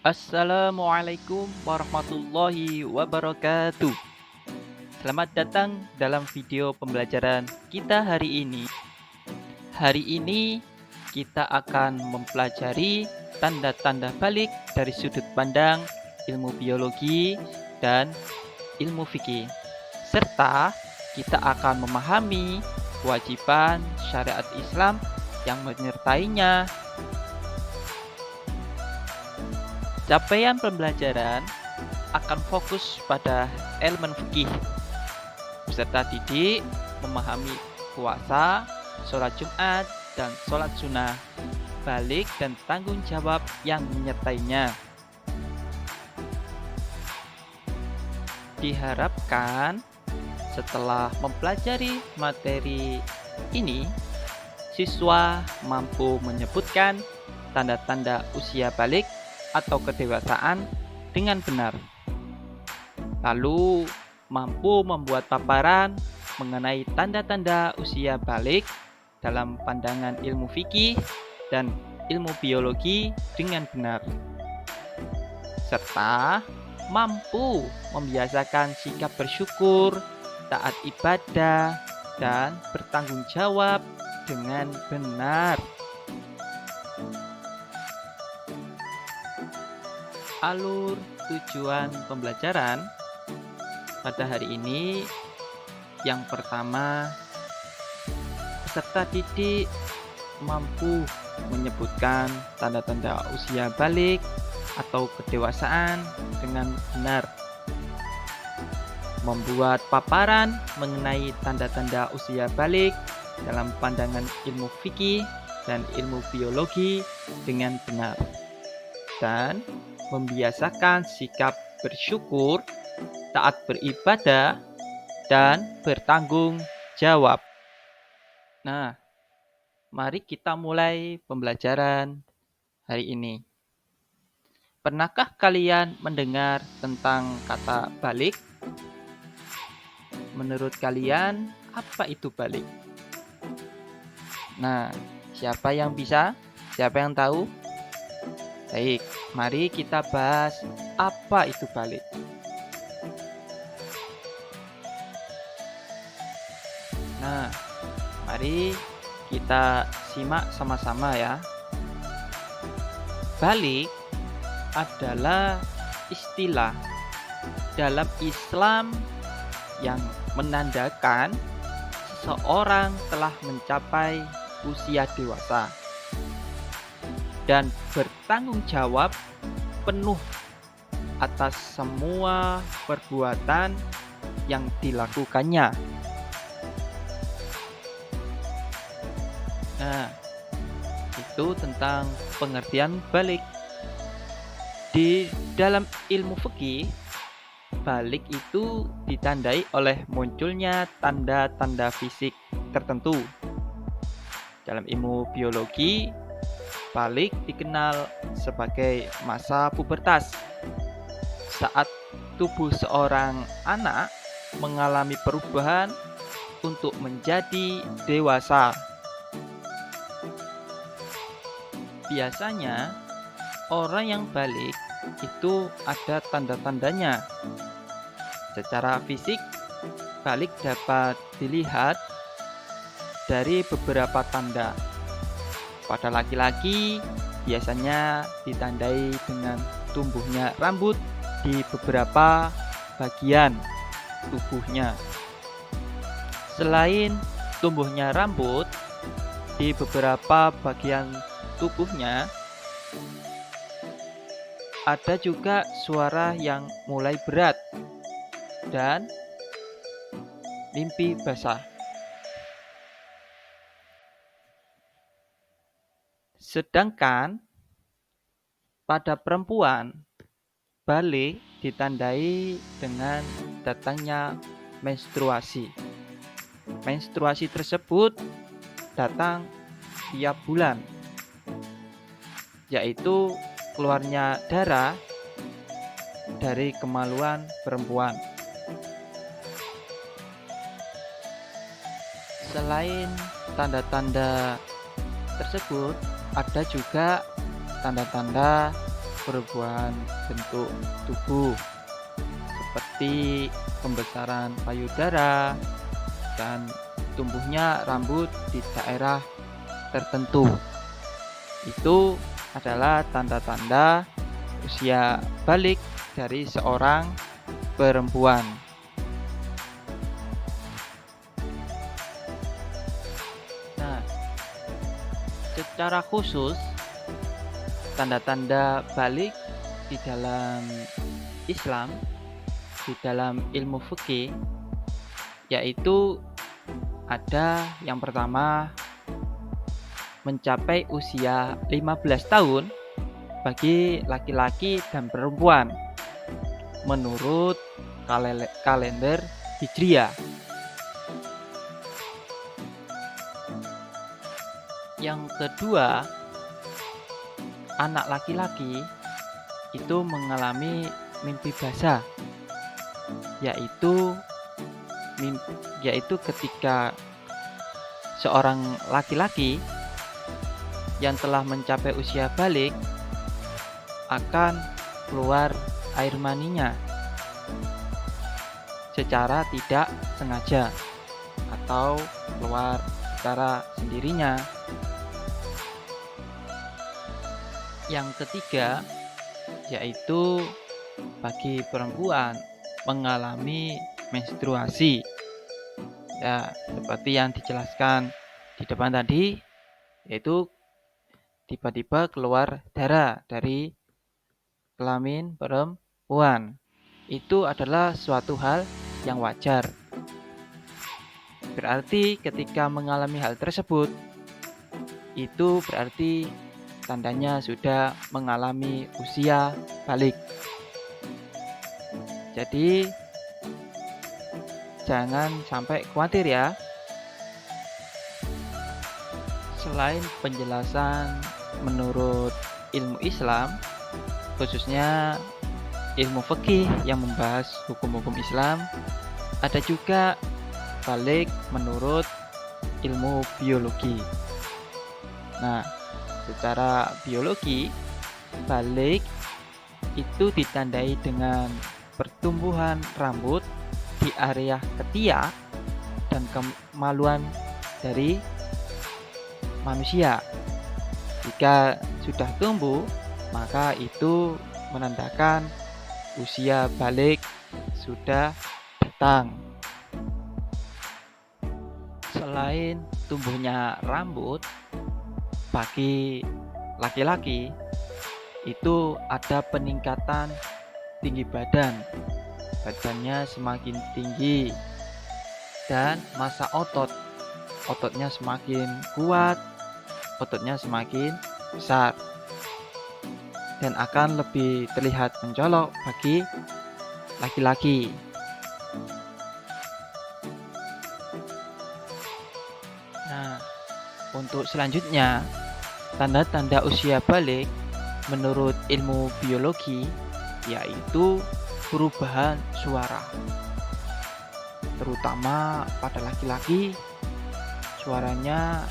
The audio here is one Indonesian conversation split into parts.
Assalamualaikum warahmatullahi wabarakatuh. Selamat datang dalam video pembelajaran kita hari ini. Hari ini kita akan mempelajari tanda-tanda balik dari sudut pandang ilmu biologi dan ilmu fikih. Serta kita akan memahami kewajiban syariat Islam yang menyertainya. Capaian pembelajaran akan fokus pada elemen fikih. Peserta didik memahami puasa, sholat Jumat, dan sholat sunnah, balik dan tanggung jawab yang menyertainya. Diharapkan setelah mempelajari materi ini, siswa mampu menyebutkan tanda-tanda usia balik atau kedewasaan dengan benar. Lalu mampu membuat paparan mengenai tanda-tanda usia balik dalam pandangan ilmu fikih dan ilmu biologi dengan benar. Serta mampu membiasakan sikap bersyukur, taat ibadah, dan bertanggung jawab dengan benar. Alur tujuan pembelajaran pada hari ini, yang pertama, peserta didik mampu menyebutkan tanda-tanda usia balik atau kedewasaan dengan benar. Membuat paparan mengenai tanda-tanda usia balik dalam pandangan ilmu fikih dan ilmu biologi dengan benar. Dan membiasakan sikap bersyukur, taat beribadah, dan bertanggung jawab. Nah, mari kita mulai pembelajaran hari ini. Pernahkah kalian mendengar tentang kata balik? Menurut kalian, apa itu balik? Nah, siapa yang bisa? Siapa yang tahu? Baik, mari kita bahas apa itu balik. Nah, mari kita simak sama-sama ya. Balik adalah istilah dalam Islam yang menandakan seseorang telah mencapai usia dewasa dan bertanggung jawab penuh atas semua perbuatan yang dilakukannya. Nah, itu tentang pengertian balik. Di dalam ilmu fikih, balik itu ditandai oleh munculnya tanda-tanda fisik tertentu. Dalam ilmu biologi, balik dikenal sebagai masa pubertas, saat tubuh seorang anak mengalami perubahan untuk menjadi dewasa. Biasanya, orang yang balik itu ada tanda-tandanya. Secara fisik, balik dapat dilihat dari beberapa tanda. Pada laki-laki, biasanya ditandai dengan tumbuhnya rambut di beberapa bagian tubuhnya. Selain tumbuhnya rambut di beberapa bagian tubuhnya, ada juga suara yang mulai berat dan mimpi basah. Sedangkan pada perempuan, balik ditandai dengan datangnya menstruasi. Menstruasi tersebut datang tiap bulan, yaitu keluarnya darah dari kemaluan perempuan. Selain tanda-tanda tersebut, ada juga tanda-tanda perubahan bentuk tubuh seperti pembesaran payudara dan tumbuhnya rambut di daerah tertentu. Itu adalah tanda-tanda usia balik dari seorang perempuan. Nah, secara khusus tanda-tanda balik di dalam Islam, di dalam ilmu fikih, yaitu ada yang pertama mencapai usia 15 tahun bagi laki-laki dan perempuan menurut kalender Hijriah. Yang kedua, anak laki-laki itu mengalami mimpi basah, yaitu ketika seorang laki-laki yang telah mencapai usia balik akan keluar air maninya secara tidak sengaja atau keluar secara sendirinya. Yang ketiga, yaitu bagi perempuan mengalami menstruasi. Ya, seperti yang dijelaskan di depan tadi, yaitu tiba-tiba keluar darah dari kelamin perempuan. Itu adalah suatu hal yang wajar. Berarti ketika mengalami hal tersebut, itu berarti tandanya sudah mengalami usia balik. Jadi jangan sampai khawatir ya. Selain penjelasan menurut ilmu Islam, khususnya ilmu fikih yang membahas hukum-hukum Islam, ada juga balik menurut ilmu biologi. Nah, secara biologi, balik itu ditandai dengan pertumbuhan rambut di area ketiak dan kemaluan dari manusia. Jika sudah tumbuh, maka itu menandakan usia balik sudah datang. Selain tumbuhnya rambut, bagi laki-laki itu ada peningkatan tinggi badan. Badannya semakin tinggi dan massa ototnya semakin kuat, ototnya semakin besar dan akan lebih terlihat mencolok bagi laki-laki. Nah, untuk selanjutnya, tanda-tanda usia balik menurut ilmu biologi yaitu perubahan suara. Terutama pada laki-laki, suaranya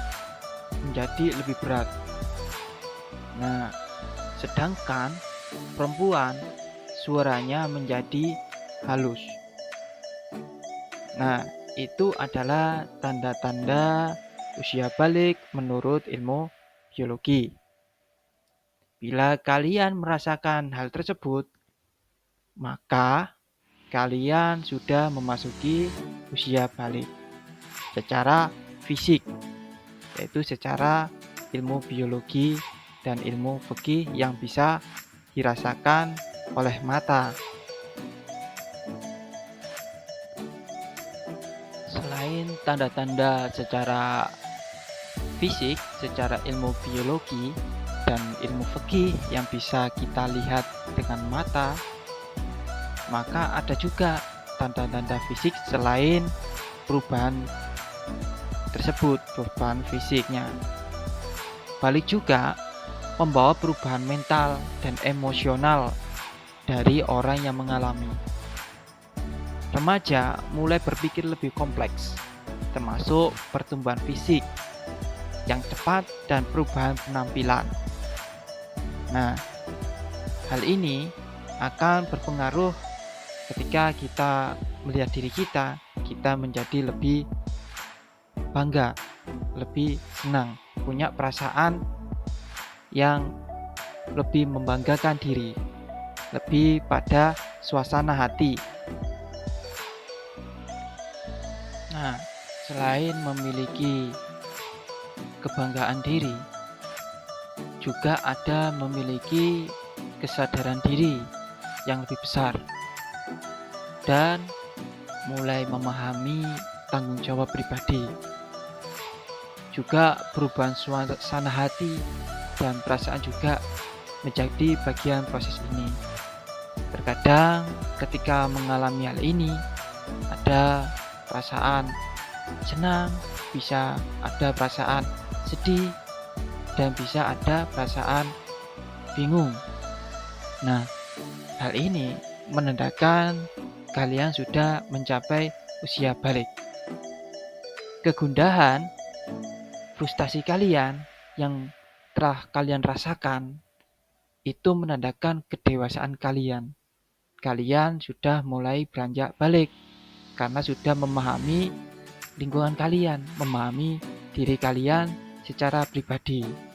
menjadi lebih berat. Nah, sedangkan perempuan suaranya menjadi halus. Nah, itu adalah tanda-tanda usia balik menurut ilmu biologi. Bila kalian merasakan hal tersebut, maka kalian sudah memasuki usia balik secara fisik, yaitu secara ilmu biologi dan ilmu fikih yang bisa dirasakan oleh mata. Selain tanda-tanda secara fisik, secara ilmu biologi dan ilmu fikih yang bisa kita lihat dengan mata, maka ada juga tanda-tanda fisik selain perubahan tersebut, perubahan fisiknya. Balik juga membawa perubahan mental dan emosional dari orang yang mengalami. Remaja mulai berpikir lebih kompleks, termasuk pertumbuhan fisik yang cepat dan perubahan penampilan. Nah, Hal ini akan berpengaruh ketika kita melihat diri kita menjadi lebih bangga, lebih senang, punya perasaan yang lebih membanggakan diri, lebih pada suasana hati. Nah, selain memiliki kebanggaan diri, juga ada memiliki kesadaran diri yang lebih besar dan mulai memahami tanggung jawab pribadi. Juga perubahan suasana hati dan perasaan juga menjadi bagian proses ini. Terkadang ketika mengalami hal ini, ada perasaan senang, bisa ada perasaan sedih, dan bisa ada perasaan bingung. Nah, hal ini menandakan kalian sudah mencapai usia balik. Kegundahan, frustasi kalian yang telah kalian rasakan itu menandakan kedewasaan kalian. Kalian sudah mulai beranjak balik karena sudah memahami lingkungan kalian, memahami diri kalian secara pribadi.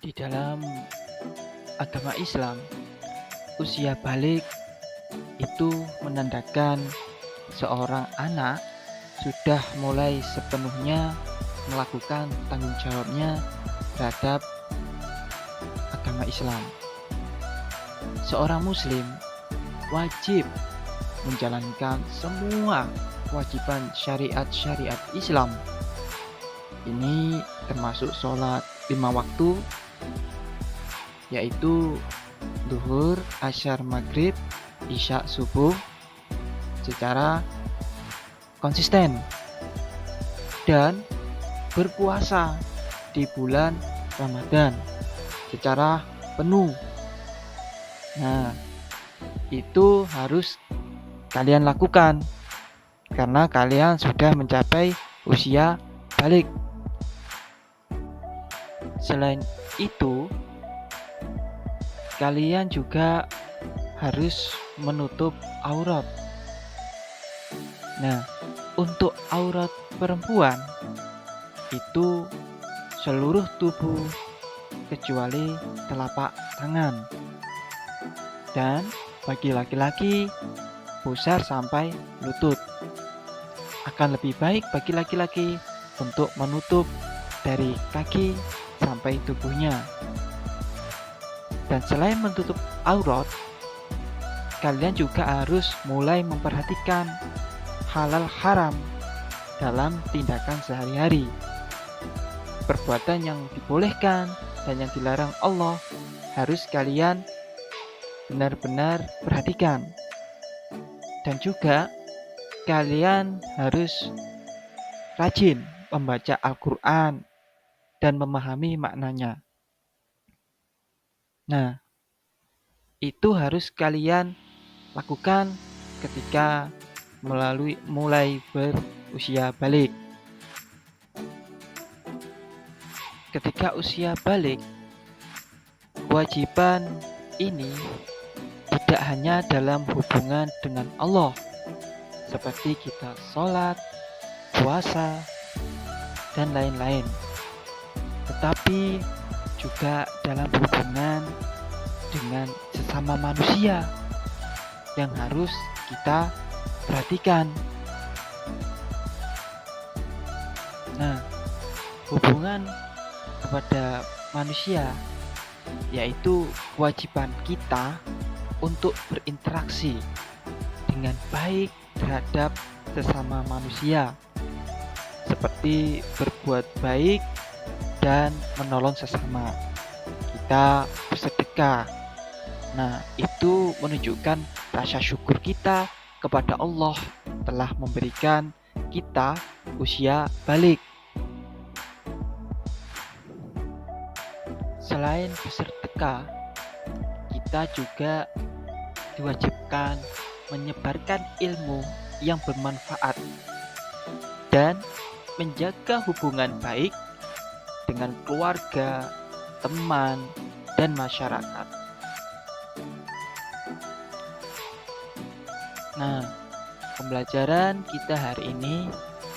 Di dalam agama Islam, usia balik itu menandakan seorang anak sudah mulai sepenuhnya melakukan tanggung jawabnya terhadap agama Islam. Seorang muslim wajib menjalankan semua kewajiban syariat-syariat Islam. Ini termasuk sholat 5 waktu, yaitu duhur, asyar, maghrib, isya, subuh secara konsisten, dan berpuasa di bulan Ramadan secara penuh. Nah, itu harus kalian lakukan karena kalian sudah mencapai usia balik. Selain itu, kalian juga harus menutup aurat. Nah, untuk aurat perempuan itu seluruh tubuh kecuali telapak tangan. Dan bagi laki-laki pusar sampai lutut. Akan lebih baik bagi laki-laki untuk menutup dari kaki sampai tubuhnya. Dan selain menutup aurat, kalian juga harus mulai memperhatikan halal haram dalam tindakan sehari-hari. Perbuatan yang dibolehkan dan yang dilarang Allah harus kalian benar-benar perhatikan. Dan juga kalian harus rajin membaca Al-Quran dan memahami maknanya. Nah, itu harus kalian lakukan ketika mulai berusia balik. Ketika usia balik, kewajiban ini tidak hanya dalam hubungan dengan Allah, seperti kita sholat, puasa, dan lain-lain, tetapi juga dalam hubungan dengan sesama manusia yang harus kita perhatikan. Nah, hubungan kepada manusia yaitu kewajiban kita untuk berinteraksi dengan baik terhadap sesama manusia, seperti berbuat baik dan menolong sesama. Kita bersedekah. Nah, itu menunjukkan rasa syukur kita kepada Allah telah memberikan kita usia balik. Selain bersedekah, kita juga diwajibkan menyebarkan ilmu yang bermanfaat dan menjaga hubungan baik dengan keluarga, teman, dan masyarakat. Nah, pembelajaran kita hari ini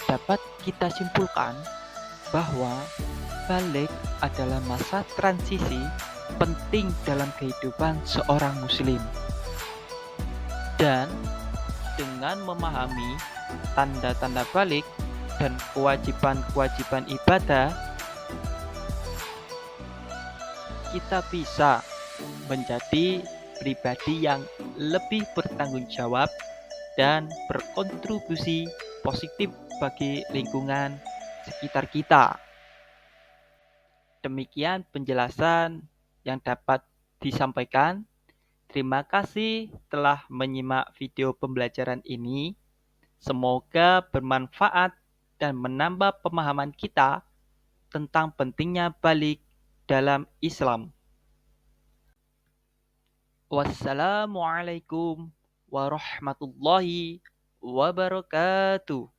dapat kita simpulkan bahwa balik adalah masa transisi penting dalam kehidupan seorang muslim. Dan dengan memahami tanda-tanda balik dan kewajiban-kewajiban ibadah, kita bisa menjadi pribadi yang lebih bertanggung jawab dan berkontribusi positif bagi lingkungan sekitar kita. Demikian penjelasan yang dapat disampaikan. Terima kasih telah menyimak video pembelajaran ini. Semoga bermanfaat dan menambah pemahaman kita tentang pentingnya balik dalam Islam. Wassalamualaikum warahmatullahi wabarakatuh.